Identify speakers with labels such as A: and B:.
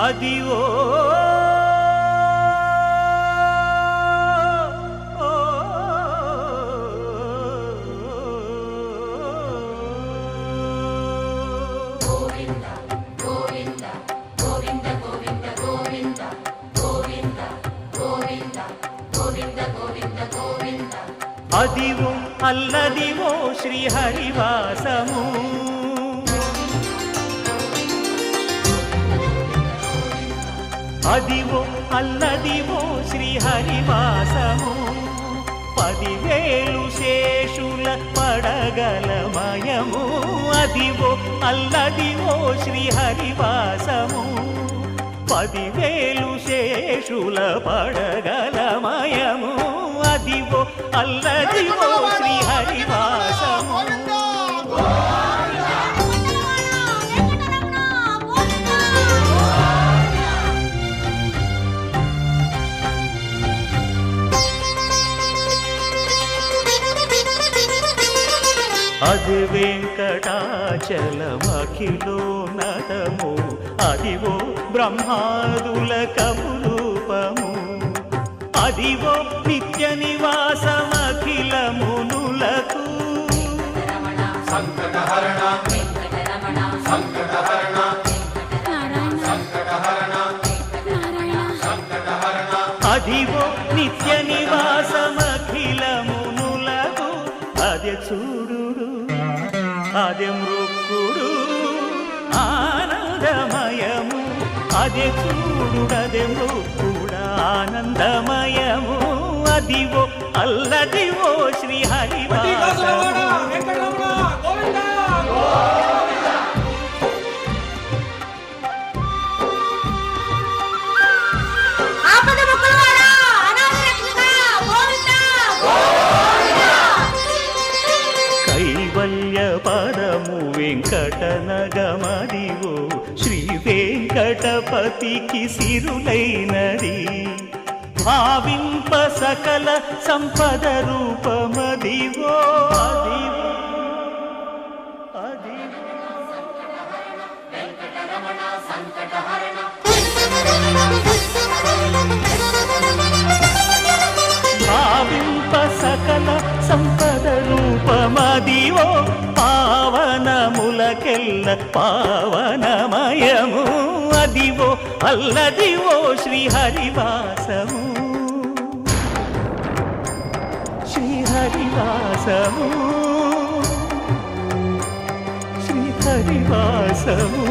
A: అదివో అదివో అల్లదివో శ్రీహరివాసము అదివో అల్లదివో శ్రీహరివాసము 10,000 శేషుల పడగలమయము అదివో అల్లదివో శ్రీహరివాసము 10,000 శేషుల పడగలమయము అదివో అల్లదివో శ్రీహరివాసము అది వెంకటాచలమఖిలోన్నతము అదివో బ్రహ్మాదుల కపురూపము అదివో నిత్య నివాసమఖిల మునులకు
B: సంకటహరణ సంకటహరణ సంకటహరణ
A: అదివో నిత్య నివాసమఖిల మునులకు అదే చూడు అదే మృక్కుడు ఆనందమయము అదే చూడు అదే మృక్కుడు ఆనందమయము అదివో అల్లదివో శ్రీహరివాసము కైవల్య పదము వెంకటనగమదివో శ్రీ వెంకటపతికి సిరులైనది భావింప సకల సంపద రూపమదివో అదివో భావింప సకల సంపద రూపమదివో పావనములకెల్ల పావనమయము అదివో అల్లదివో శ్రీహరివాసము శ్రీహరివాసము శ్రీహరివాసము